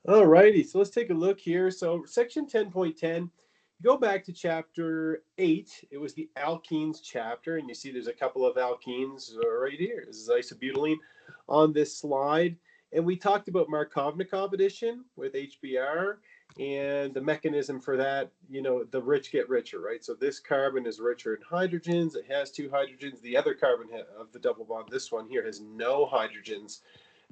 All righty, so let's take a look here. So section 10.10, go back to chapter 8. It was the alkenes chapter, and you see there's a couple of alkenes right here. This is isobutylene on this slide. And we talked about Markovnikov addition with HBr and the mechanism for that, the rich get richer, right? So this carbon is richer in hydrogens. It has two hydrogens. The other carbon of the double bond, this one here, has no hydrogens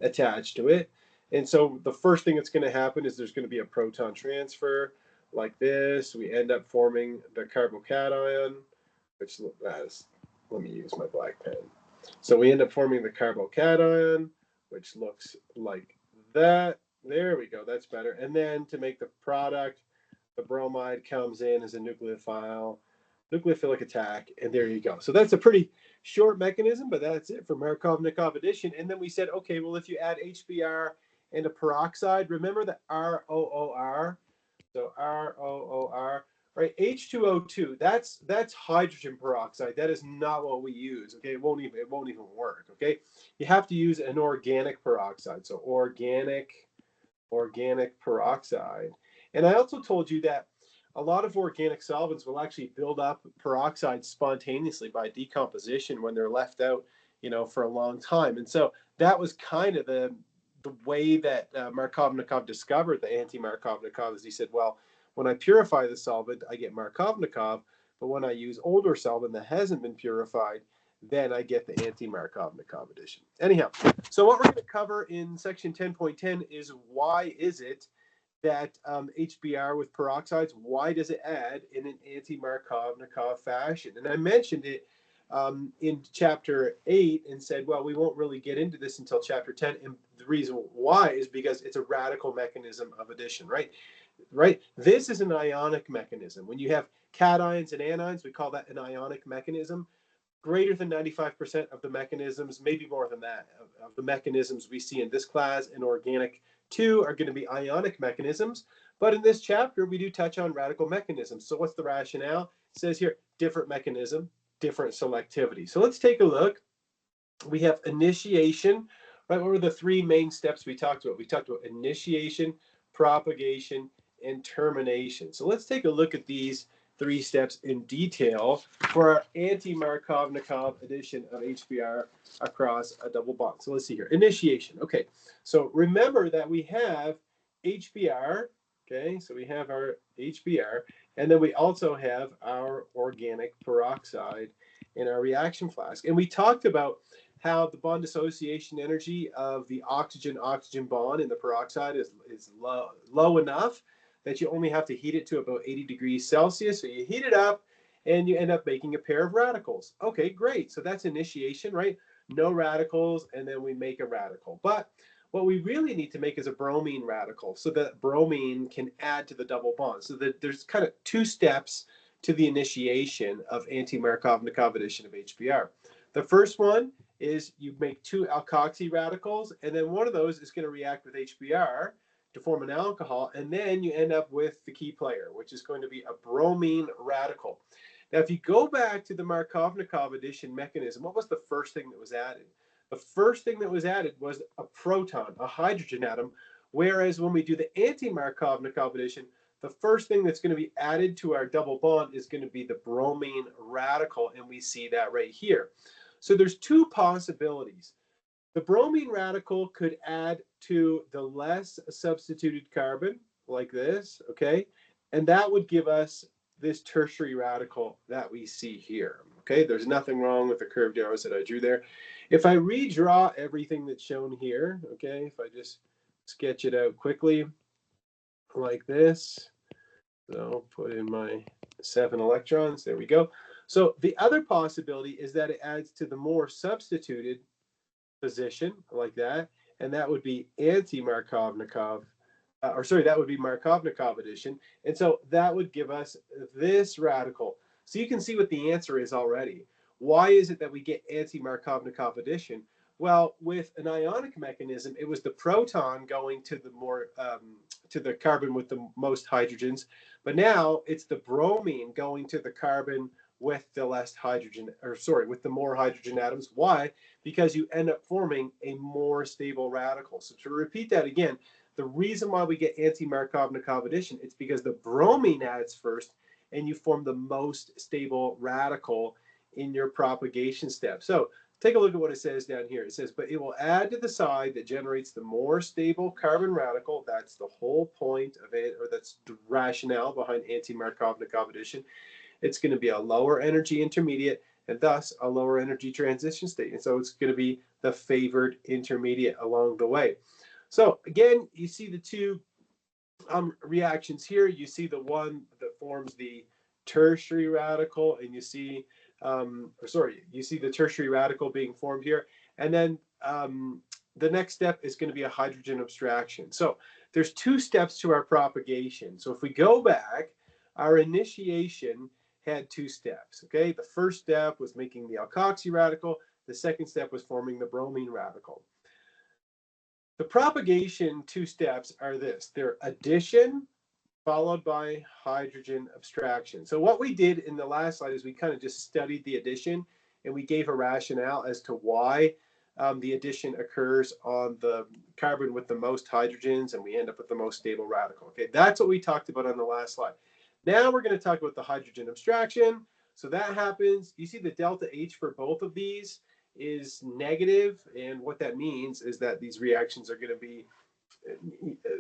attached to it. And so the first thing that's going to happen is there's going to be a proton transfer like this. We end up forming the carbocation, which has, let me use my black pen. So we end up forming the carbocation, which looks like that. There we go. That's better. And then to make the product, the bromide comes in as a nucleophilic attack, and there you go. So that's a pretty short mechanism, but that's it for Markovnikov addition. And then we said, okay, well, if you add HBr and a peroxide, remember the ROOR? So ROOR, right? H2O2, that's hydrogen peroxide. That is not what we use. Okay, it won't even work. Okay, you have to use an organic peroxide. So organic peroxide. And I also told you that a lot of organic solvents will actually build up peroxide spontaneously by decomposition when they're left out, for a long time. And so that was kind of the way that Markovnikov discovered the anti-Markovnikov is he said, well, when I purify the solvent, I get Markovnikov, but when I use older solvent that hasn't been purified, then I get the anti-Markovnikov addition. Anyhow, so what we're going to cover in section 10.10 is why is it that HBr with peroxides, why does it add in an anti-Markovnikov fashion? And I mentioned it in chapter 8 and said, well, we won't really get into this until chapter 10. And the reason why is because it's a radical mechanism of addition, right? Right? This is an ionic mechanism. When you have cations and anions, we call that an ionic mechanism. Greater than 95% of the mechanisms, maybe more than that, of the mechanisms we see in this class and organic 2 are going to be ionic mechanisms. But in this chapter, we do touch on radical mechanisms. So what's the rationale? It says here, different mechanism, different selectivity. So let's take a look. We have initiation, right? What were the three main steps we talked about? We talked about initiation, propagation, and termination. So let's take a look at these three steps in detail for our anti-Markovnikov addition of HBr across a double bond. So let's see here. Initiation. Okay, so remember that we have HBr. Okay, so we have our HBr, and then we also have our organic peroxide in our reaction flask. And we talked about how the bond dissociation energy of the oxygen-oxygen bond in the peroxide is low enough that you only have to heat it to about 80 degrees Celsius. So you heat it up and you end up making a pair of radicals. Okay, great. So that's initiation, right? No radicals, and then we make a radical. But what we really need to make is a bromine radical so that bromine can add to the double bond. So that there's kind of two steps to the initiation of anti-Markovnikov addition of HBr. The first one is you make two alkoxy radicals, and then one of those is going to react with HBr to form an alcohol, and then you end up with the key player, which is going to be a bromine radical. Now, if you go back to the Markovnikov addition mechanism, what was the first thing that was added? The first thing that was added was a proton, a hydrogen atom, whereas when we do the anti-Markovnikov addition, the first thing that's going to be added to our double bond is going to be the bromine radical, and we see that right here. So there's two possibilities. The bromine radical could add to the less substituted carbon, like this, okay? And that would give us this tertiary radical that we see here, okay? There's nothing wrong with the curved arrows that I drew there. If I redraw everything that's shown here, okay, if I just sketch it out quickly like this, so put in my 7 electrons, there we go. So the other possibility is that it adds to the more substituted position like that, and that would be anti-Markovnikov, that would be Markovnikov addition, and so that would give us this radical. So you can see what the answer is already. Why is it that we get anti-Markovnikov addition? Well, with an ionic mechanism, it was the proton going to the more to the carbon with the most hydrogens, but now it's the bromine going to the carbon with the less hydrogen, with the more hydrogen atoms. Why? Because you end up forming a more stable radical. So to repeat that again, The reason why we get anti-Markovnikov addition, it's because the bromine adds first and you form the most stable radical in your propagation step. So take a look at what it says down here. It says, but it will add to the side that generates the more stable carbon radical. That's the whole point of it, or that's the rationale behind anti-Markovnikov addition. It's going to be a lower energy intermediate and thus a lower energy transition state. And so it's going to be the favored intermediate along the way. So again, you see the two reactions here. You see the one that forms the tertiary radical, and you see, you see the tertiary radical being formed here. And then the next step is going to be a hydrogen abstraction. So there's two steps to our propagation. So if we go back, our initiation had two steps, okay? The first step was making the alkoxy radical. The second step was forming the bromine radical. The propagation two steps are this. They're addition followed by hydrogen abstraction. So what we did in the last slide is we kind of just studied the addition, and we gave a rationale as to why the addition occurs on the carbon with the most hydrogens, and we end up with the most stable radical. Okay, that's what we talked about on the last slide. Now we're going to talk about the hydrogen abstraction. So that happens. You see the delta H for both of these is negative, and what that means is that these reactions are going to be,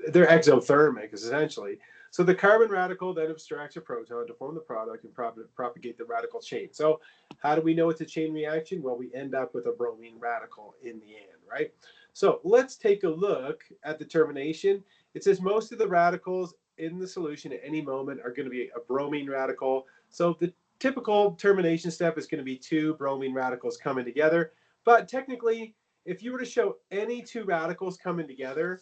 they're exothermic essentially. So the carbon radical then abstracts a proton to form the product and propagate the radical chain. So how do we know it's a chain reaction? Well, we end up with a bromine radical in the end, right? So let's take a look at the termination. It says most of the radicals in the solution at any moment are going to be a bromine radical. So the typical termination step is going to be two bromine radicals coming together. But technically, if you were to show any two radicals coming together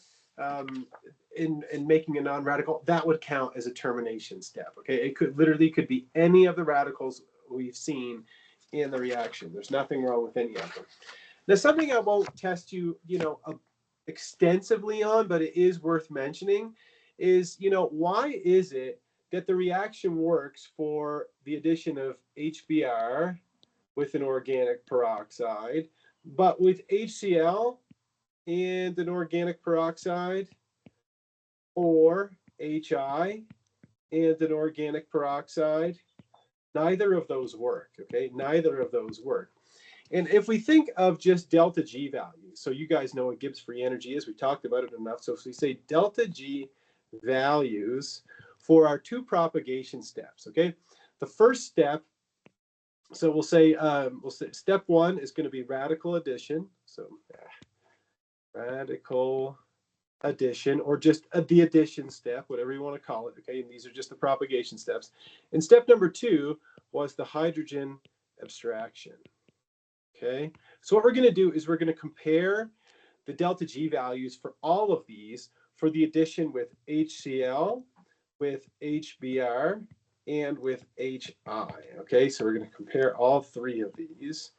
in making a non-radical, that would count as a termination step. Okay, it could literally could be any of the radicals we've seen in the reaction. There's nothing wrong with any of them. Now, something I won't test you, extensively on, but it is worth mentioning, is why is it that the reaction works for the addition of HBr with an organic peroxide, but with HCl and an organic peroxide, or HI and an organic peroxide? Neither of those work, okay? Neither of those work. And if we think of just delta G values, so you guys know what Gibbs free energy is, we talked about it enough. So if we say delta G values for our two propagation steps, okay? The first step, so we'll say step one is going to be radical addition. So radical addition, or just the addition step, whatever you want to call it, okay? And these are just the propagation steps. And step number two was the hydrogen abstraction, okay? So what we're going to do is we're going to compare the delta G values for all of these for the addition with HCl, with HBr, and with HI, okay? So we're going to compare all three of these.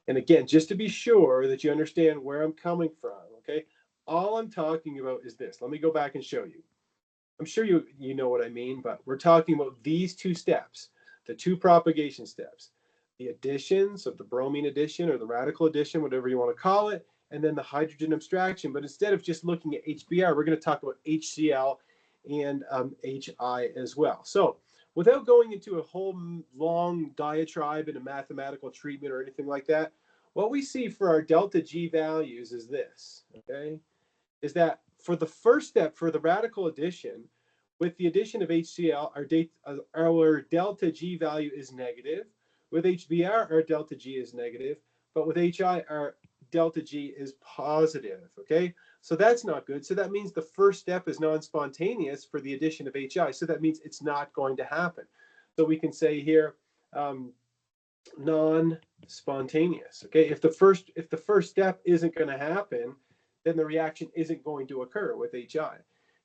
And again, just to be sure that you understand where I'm coming from, okay? All I'm talking about is this. Let me go back and show you. I'm sure you know what I mean, but we're talking about these two steps, the two propagation steps, the additions of the bromine addition or the radical addition, whatever you want to call it, and then the hydrogen abstraction. But instead of just looking at HBr, we're going to talk about HCl and HI as well. So without going into a whole long diatribe and a mathematical treatment or anything like that, what we see for our delta G values is this, okay? Is that for the first step, for the radical addition, with the addition of HCl, our delta G value is negative. With HBr, our delta G is negative. But with HI, our delta G is positive, okay? So that's not good. So that means the first step is non-spontaneous for the addition of HI. So that means it's not going to happen. So we can say here, non-spontaneous, okay? If the first step isn't going to happen, then the reaction isn't going to occur with HI.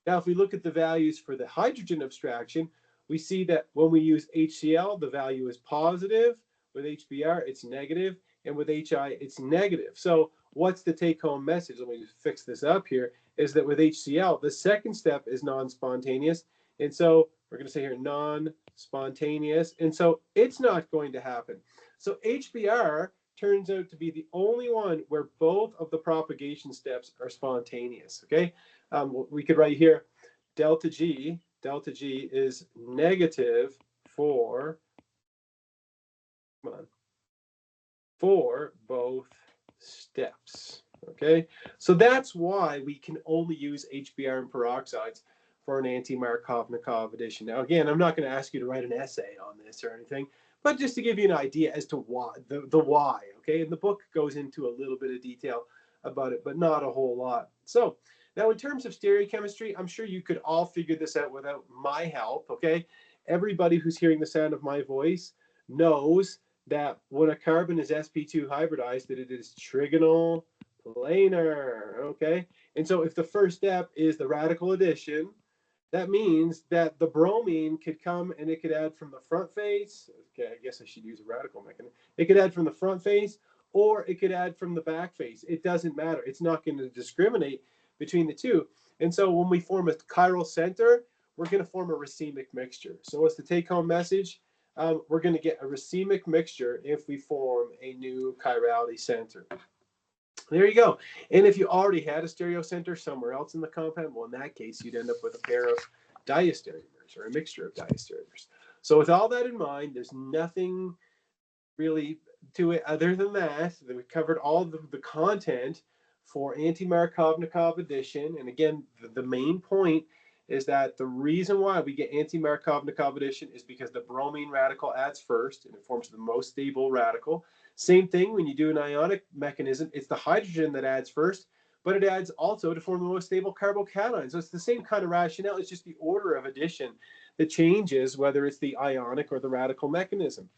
Now, if we look at the values for the hydrogen abstraction, we see that when we use HCl, the value is positive. With HBr, it's negative. And with HI, it's negative. So what's the take-home message? Let me just fix this up here, is that with HCl, the second step is non-spontaneous. And so we're going to say here non-spontaneous. And so it's not going to happen. So HBr turns out to be the only one where both of the propagation steps are spontaneous, okay? We could write here, delta G is negative for, come on, for both steps, okay? So that's why we can only use HBr and peroxides for an anti-Markovnikov addition. Now, again, I'm not going to ask you to write an essay on this or anything, but just to give you an idea as to why, the why, okay? And the book goes into a little bit of detail about it, but not a whole lot. So now in terms of stereochemistry, I'm sure you could all figure this out without my help, okay? Everybody who's hearing the sound of my voice knows that when a carbon is sp2 hybridized, that it is trigonal planar, okay? And so if the first step is the radical addition, that means that the bromine could come and it could add from the front face. Okay, I guess I should use a radical mechanism. It could add from the front face or it could add from the back face. It doesn't matter. It's not going to discriminate between the two. And so when we form a chiral center, we're going to form a racemic mixture. So what's the take-home message? We're going to get a racemic mixture if we form a new chirality center. There you go. And if you already had a stereocenter somewhere else in the compound, well, in that case, you'd end up with a pair of diastereomers or a mixture of diastereomers. So with all that in mind, there's nothing really to it other than that. We covered all the content for anti-Markovnikov addition. And again, the main point is that the reason why we get anti-Markovnikov addition is because the bromine radical adds first and it forms the most stable radical. Same thing when you do an ionic mechanism, it's the hydrogen that adds first, but it adds also to form the most stable carbocation. So it's the same kind of rationale, it's just the order of addition that changes whether it's the ionic or the radical mechanism.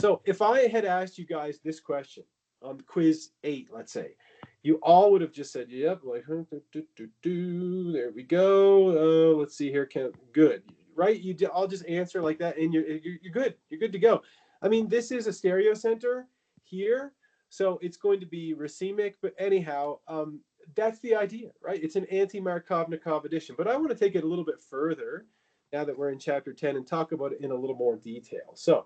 So if I had asked you guys this question on quiz 8, let's say, you all would have just said, yep, like, there we go. Let's see here, good, right? You all just answer like that and you're good. You're good to go. I mean, this is a stereocenter here, so it's going to be racemic, but anyhow, that's the idea, right? It's an anti-Markovnikov addition, but I want to take it a little bit further now that we're in chapter 10 and talk about it in a little more detail. So,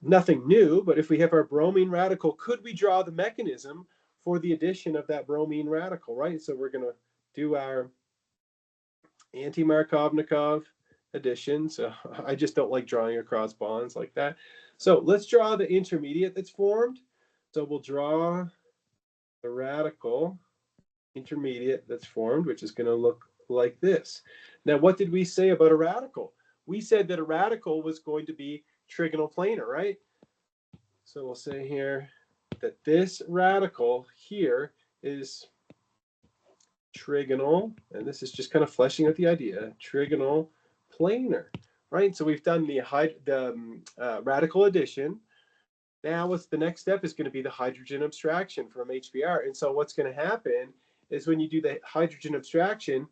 nothing new, but if we have our bromine radical, could we draw the mechanism for the addition of that bromine radical, right? So we're going to do our anti-Markovnikov addition. So I just don't like drawing across bonds like that. So let's draw the intermediate that's formed. So we'll draw the radical intermediate that's formed, which is going to look like this. Now, what did we say about a radical? We said that a radical was going to be trigonal planar, right? So we'll say here that this radical here is trigonal, and this is just kind of fleshing out the idea, trigonal planar, right? So we've done the radical addition. Now what's the next step is going to be the hydrogen abstraction from HBr. And so what's going to happen is when you do the hydrogen abstraction,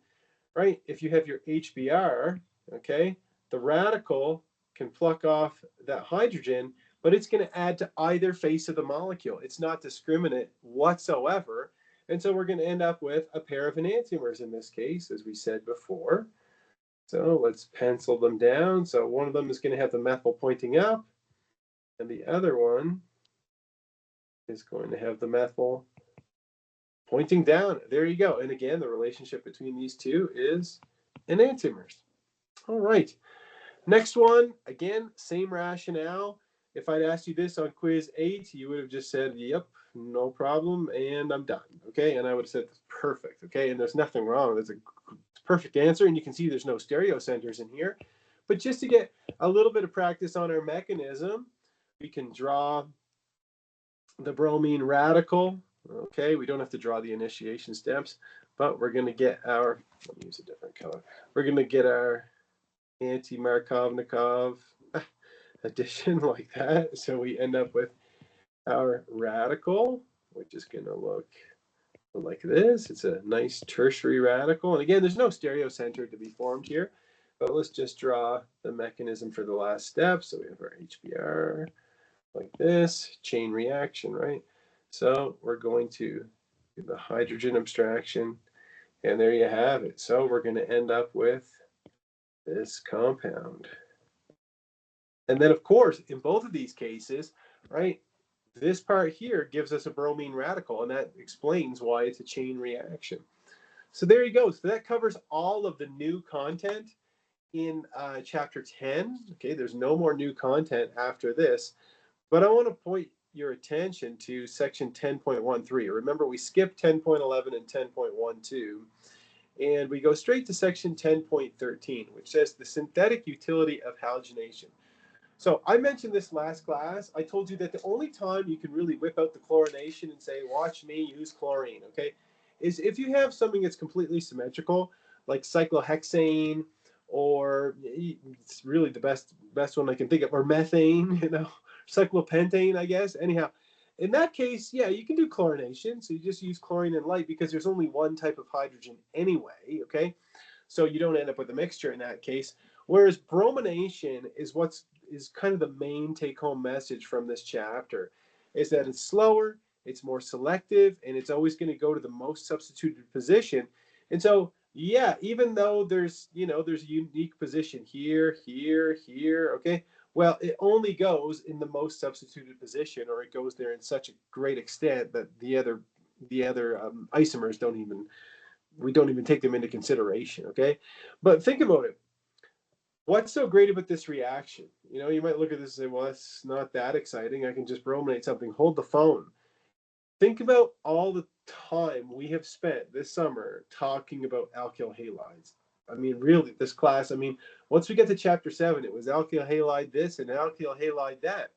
right, if you have your HBr, okay, the radical can pluck off that hydrogen, but it's going to add to either face of the molecule. It's not discriminate whatsoever. And so we're going to end up with a pair of enantiomers in this case, as we said before. So let's pencil them down. So one of them is going to have the methyl pointing up, and the other one is going to have the methyl pointing down. There you go. And again, the relationship between these two is enantiomers. All right. Next one, again, same rationale. If I'd asked you this on quiz 8, you would have just said, yep, no problem, and I'm done, okay? And I would have said, perfect, okay? And there's nothing wrong. That's a perfect answer, and you can see there's no stereocenters in here. But just to get a little bit of practice on our mechanism, we can draw the bromine radical, okay? We don't have to draw the initiation steps, but we're going to get our, let me use a different color. We're going to get our anti-Markovnikov addition like that. So we end up with our radical, which is going to look like this. It's a nice tertiary radical. And again, there's no stereocenter to be formed here, but let's just draw the mechanism for the last step. So we have our HBr like this, chain reaction, right? So we're going to do the hydrogen abstraction, and there you have it. So we're going to end up with this compound. And then, of course, in both of these cases, right, this part here gives us a bromine radical, and that explains why it's a chain reaction. So there you go. So that covers all of the new content in chapter 10. Okay, there's no more new content after this, but I want to point your attention to section 10.13. Remember, we skipped 10.11 and 10.12, and we go straight to section 10.13, which says the synthetic utility of halogenation. So I mentioned this last class. I told you that the only time you can really whip out the chlorination and say, watch me use chlorine, okay, is if you have something that's completely symmetrical, like cyclohexane, or it's really the best one I can think of, or methane, cyclopentane, I guess. Anyhow, in that case, yeah, you can do chlorination. So you just use chlorine and light because there's only one type of hydrogen anyway, okay? So you don't end up with a mixture in that case. Whereas bromination is kind of the main take-home message from this chapter, is that it's slower, it's more selective, and it's always going to go to the most substituted position. And so, yeah, even though there's a unique position here, here, here, okay, well, it only goes in the most substituted position, or it goes there in such a great extent that the other isomers we don't even take them into consideration, okay? But think about it. What's so great about this reaction? You might look at this and say, well, that's not that exciting. I can just brominate something. Hold the phone. Think about all the time we have spent this summer talking about alkyl halides. I mean, really, this class, once we get to chapter 7, it was alkyl halide this and alkyl halide that.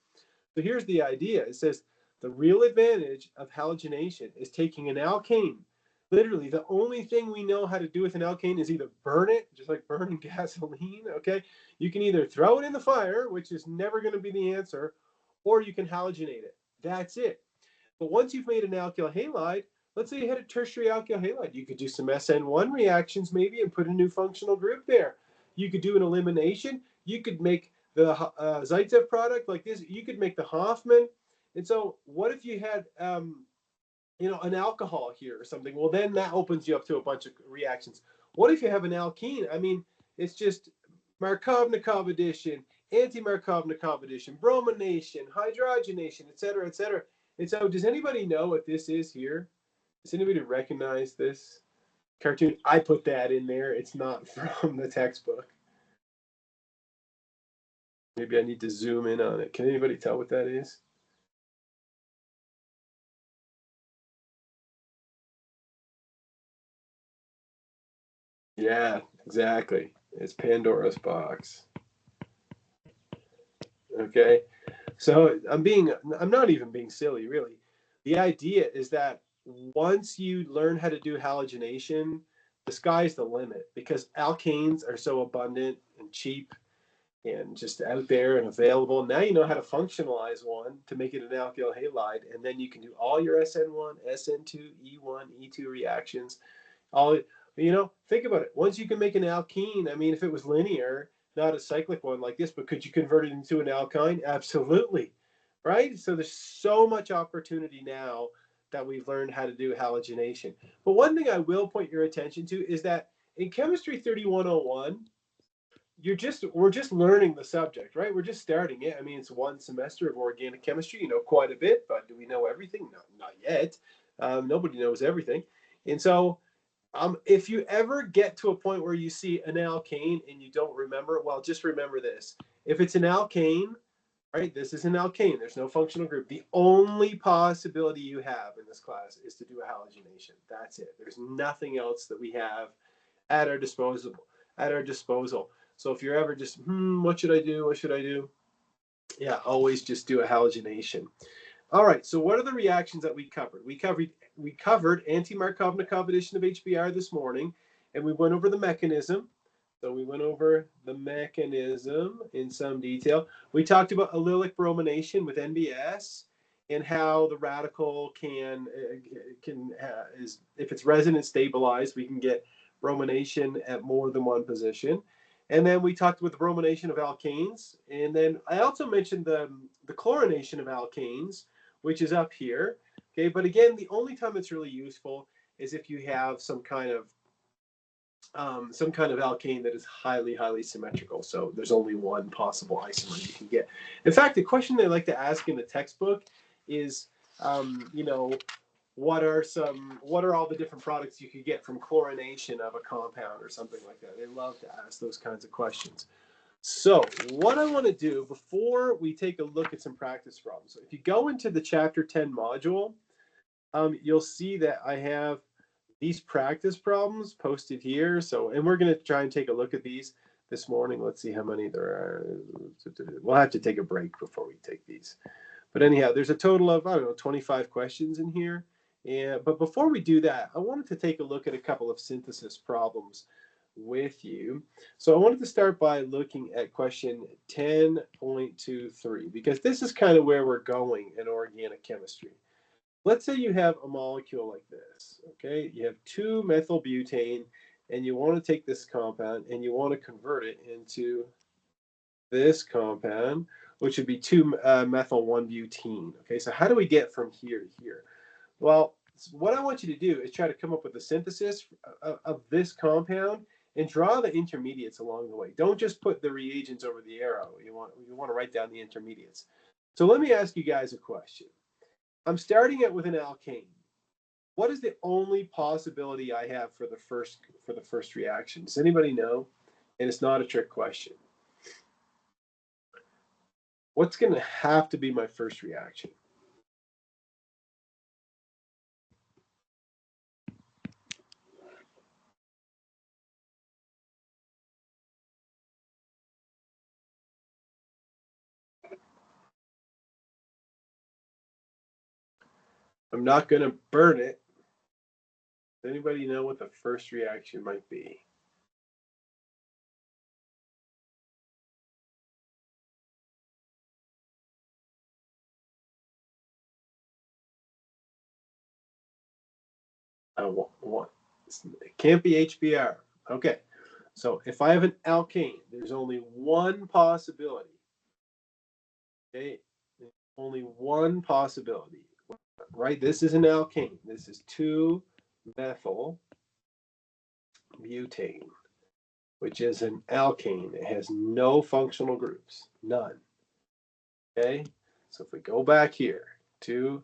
So here's the idea. It says the real advantage of halogenation is taking an alkane. Literally, the only thing we know how to do with an alkane is either burn it, just like burning gasoline, okay? You can either throw it in the fire, which is never going to be the answer, or you can halogenate it. That's it. But once you've made an alkyl halide, let's say you had a tertiary alkyl halide, you could do some SN1 reactions maybe and put a new functional group there. You could do an elimination. You could make the Zaitsev product like this. You could make the Hoffman. And so what if you had an alcohol here or something? Well, then that opens you up to a bunch of reactions. What if you have an alkene? It's just Markovnikov addition, anti-Markovnikov addition, bromination, hydrogenation, et cetera, et cetera. And so does anybody know what this is here? Does anybody recognize this cartoon? I put that in there. It's not from the textbook. Maybe I need to zoom in on it. Can anybody tell what that is? Yeah, exactly. It's Pandora's box. Okay. So I'm not even being silly, really. The idea is that once you learn how to do halogenation, the sky's the limit, because alkanes are so abundant and cheap and just out there and available. Now you know how to functionalize one to make it an alkyl halide, and then you can do all your SN1, SN2, E1, E2 reactions. Think about it. Once you can make an alkene, if it was linear, not a cyclic one like this, but could you convert it into an alkyne? Absolutely. Right? So there's so much opportunity now that we've learned how to do halogenation. But one thing I will point your attention to is that in Chemistry 3101, we're just learning the subject, right? We're just starting it. It's one semester of organic chemistry. You know quite a bit, but do we know everything? No, not yet. Nobody knows everything. And so if you ever get to a point where you see an alkane and you don't remember it, well, just remember this. If it's an alkane, right, this is an alkane. There's no functional group. The only possibility you have in this class is to do a halogenation. That's it. There's nothing else that we have at our disposal. So if you're ever just, what should I do? What should I do? Yeah, always just do a halogenation. All right, so what are the reactions that we covered? We covered anti-Markovnikov addition of HBr this morning, and we went over the mechanism. So we went over the mechanism in some detail. We talked about allylic bromination with NBS and how the radical is, if it's resonance stabilized, we can get bromination at more than one position. And then we talked about the bromination of alkanes. And then I also mentioned the chlorination of alkanes, which is up here. Okay, but again, the only time it's really useful is if you have some kind of alkane that is highly, highly symmetrical. So there's only one possible isomer you can get. In fact, the question they like to ask in the textbook is, you know, what are all the different products you could get from chlorination of a compound or something like that. They love to ask those kinds of questions. So what I want to do before we take a look at some practice problems, so if you go into the chapter 10 module, you'll see that I have these practice problems posted here. So, and we're going to try and take a look at these this morning. Let's see how many there are. We'll have to take a break before we take these. But anyhow, there's a total of, I don't know, 25 questions in here. But before we do that, I wanted to take a look at a couple of synthesis problems with you. So I wanted to start by looking at question 10.23, because this is kind of where we're going in organic chemistry. Let's say you have a molecule like this, okay? You have 2-methylbutane, and you want to take this compound and you want to convert it into this compound, which would be 2-methyl-1-butene, okay? So how do we get from here to here? Well, what I want you to do is try to come up with a synthesis of this compound and draw the intermediates along the way. Don't just put the reagents over the arrow. You want to write down the intermediates. So let me ask you guys a question. I'm starting it with an alkane. What is the only possibility I have for the first reaction? Does anybody know? And it's not a trick question. What's going to have to be my first reaction? I'm not going to burn it. Does anybody know what the first reaction might be? It can't be HBr. Okay, so if I have an alkane, there's only one possibility. Okay, only one possibility, right? This is an alkane. This is 2-methyl-butane, which is an alkane. It has no functional groups, none. Okay, so if we go back here to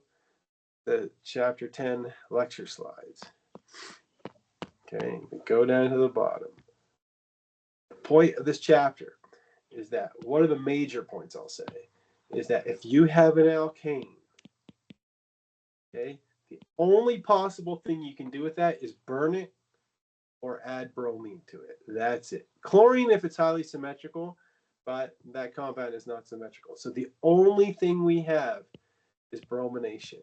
the chapter 10 lecture slides, okay, we go down to the bottom. The point of this chapter is that one of the major points I'll say is that if you have an alkane, okay, the only possible thing you can do with that is burn it or add bromine to it. That's it. Chlorine if it's highly symmetrical, but that compound is not symmetrical. So the only thing we have is bromination.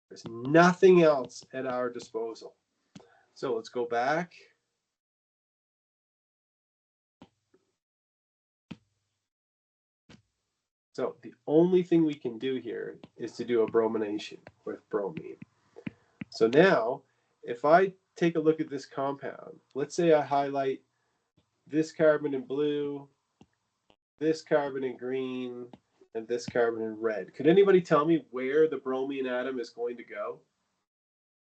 There's nothing else at our disposal. So let's go back. So the only thing we can do here is to do a bromination with bromine. So now, if I take a look at this compound, let's say I highlight this carbon in blue, this carbon in green, and this carbon in red. Could anybody tell me where the bromine atom is going to go?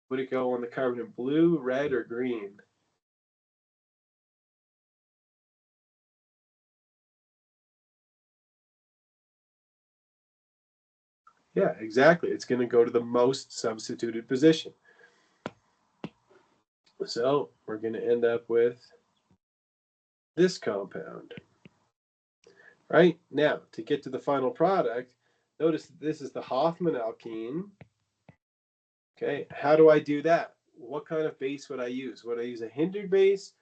Would it go on the carbon in blue, red, or green? Yeah, exactly. It's going to go to the most substituted position. So we're going to end up with this compound. Right? Now, to get to the final product, notice this is the Hoffman alkene. Okay, how do I do that? What kind of base would I use? Would I use a hindered base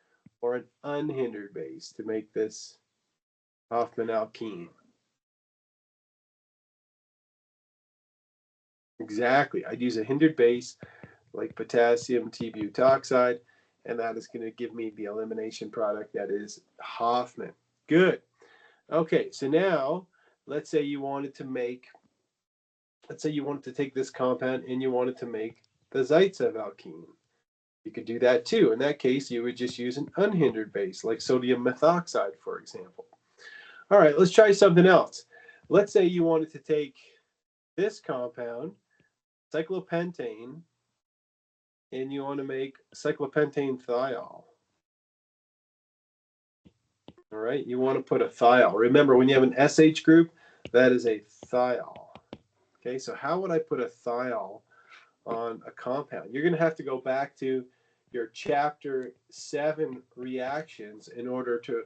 or an unhindered base to make this Hoffman alkene? Exactly. I'd use a hindered base like potassium T-butoxide, and that is going to give me the elimination product that is Hoffman. Good. Okay, so now let's say you wanted to take this compound and you wanted to make the Zaitsev alkene. You could do that too. In that case, you would just use an unhindered base, like sodium methoxide, for example. All right, let's try something else. Let's say you wanted to take this compound, cyclopentane, and you want to make cyclopentane thiol. All right, you want to put a thiol. Remember, when you have an SH group, that is a thiol. Okay, so how would I put a thiol on a compound? You're going to have to go back to your chapter 7 reactions in order to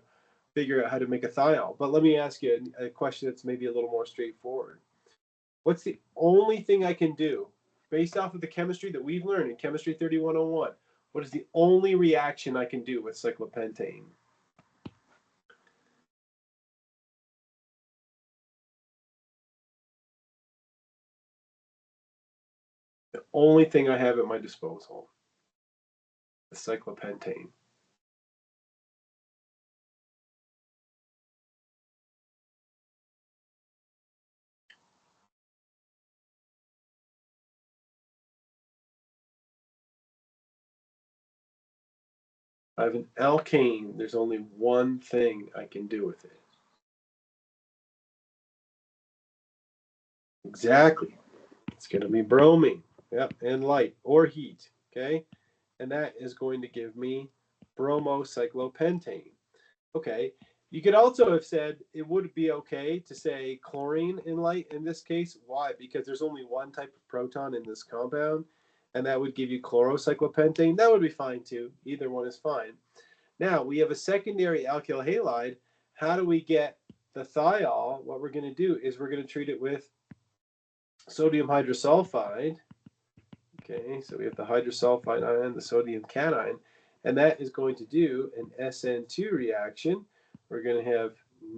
figure out how to make a thiol. But let me ask you a question that's maybe a little more straightforward. What's the only thing I can do based off of the chemistry that we've learned in Chemistry 3101? What is the only reaction I can do with cyclopentane? The only thing I have at my disposal is cyclopentane. I have an alkane. There's only one thing I can do with it. Exactly. It's going to be bromine. Yep, and light or heat. Okay. And that is going to give me bromocyclopentane. Okay. You could also have said it would be okay to say chlorine in light in this case. Why? Because there's only one type of proton in this compound, and that would give you chlorocyclopentane. That would be fine too. Either one is fine. Now, we have a secondary alkyl halide. How do we get the thiol? What we're going to do is we're going to treat it with sodium hydrosulfide. Okay, so we have the hydrosulfide ion, the sodium cation, and that is going to do an SN2 reaction. We're going to have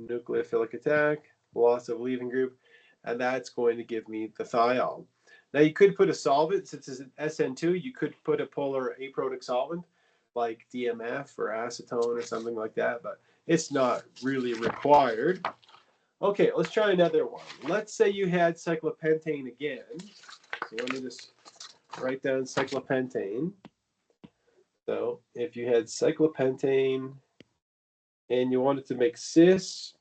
nucleophilic attack, loss of leaving group, and that's going to give me the thiol. Now you could put a solvent, since it's an SN2, you could put a polar aprotic solvent like DMF or acetone or something like that, but it's not really required. Okay, let's try another one. Let's say you had cyclopentane again. So let me just write down cyclopentane. So if you had cyclopentane and you wanted to make cis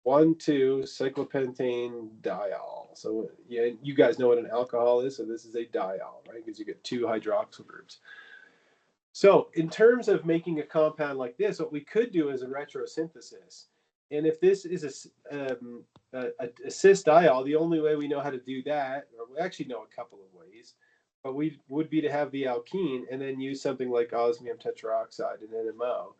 1,2 cyclopentane diol. So yeah, you guys know what an alcohol is. So this is a diol, right? Because you get 2 hydroxyl groups. So in terms of making a compound like this, what we could do is a retrosynthesis. And if this is a cis diol, the only way we know how to do that, or we actually know a couple of ways, but we would be to have the alkene and then use something like osmium tetroxide and NMO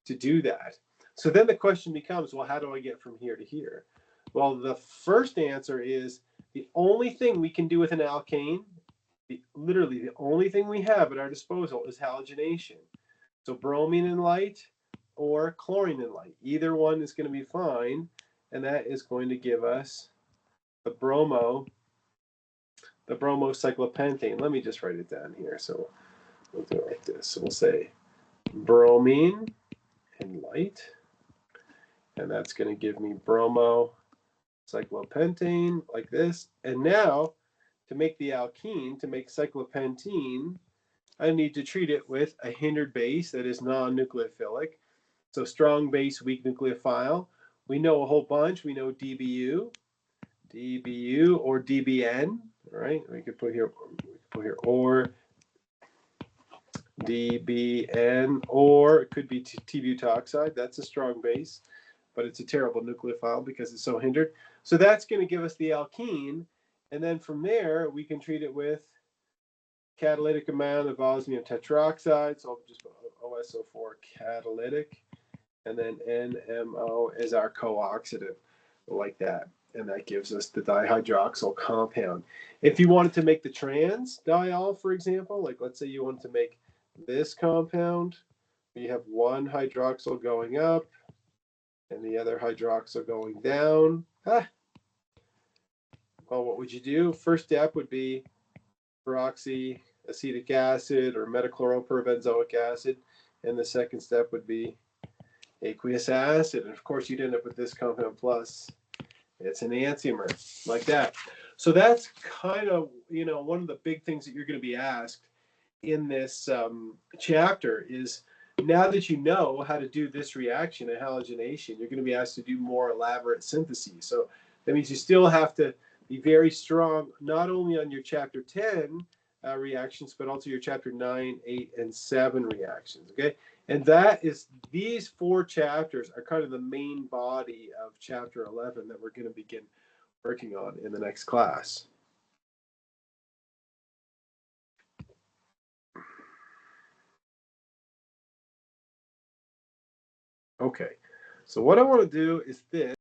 to do that. So then the question becomes, well, how do I get from here to here? Well, the first answer is the only thing we can do with an alkane, literally the only thing we have at our disposal is halogenation. So bromine and light or chlorine and light. Either one is going to be fine, and that is going to give us the bromocyclopentane. Let me just write it down here. So we'll do it like this. So we'll say bromine and light, and that's going to give me bromocyclopentane like this. And now, to make the alkene, to make cyclopentene, I need to treat it with a hindered base that is non-nucleophilic. So strong base, weak nucleophile. We know a whole bunch. We know DBU or DBN, right? We could put here or DBN, or it could be T-butoxide. That's a strong base, but it's a terrible nucleophile because it's so hindered. So that's going to give us the alkene, and then from there we can treat it with catalytic amount of osmium tetroxide. So I'll just put OSO4 catalytic, and then NMO is our co-oxidative, like that. And that gives us the dihydroxyl compound. If you wanted to make the trans diol, for example, like let's say you wanted to make this compound, you have one hydroxyl going up and the other hydroxyl going down. Well, what would you do? First step would be peroxyacetic acid or metachloropyrobenzoic acid, and the second step would be aqueous acid. And of course, you'd end up with this compound plus. It's an enantiomer, like that. So that's kind of, one of the big things that you're going to be asked in this chapter is, now that you know how to do this reaction, a halogenation, you're going to be asked to do more elaborate syntheses. So that means you still have to be very strong, not only on your chapter 10 reactions, but also your chapter 9, 8, and 7 reactions, okay? And these 4 chapters are kind of the main body of chapter 11 that we're going to begin working on in the next class. Okay. So what I want to do is this.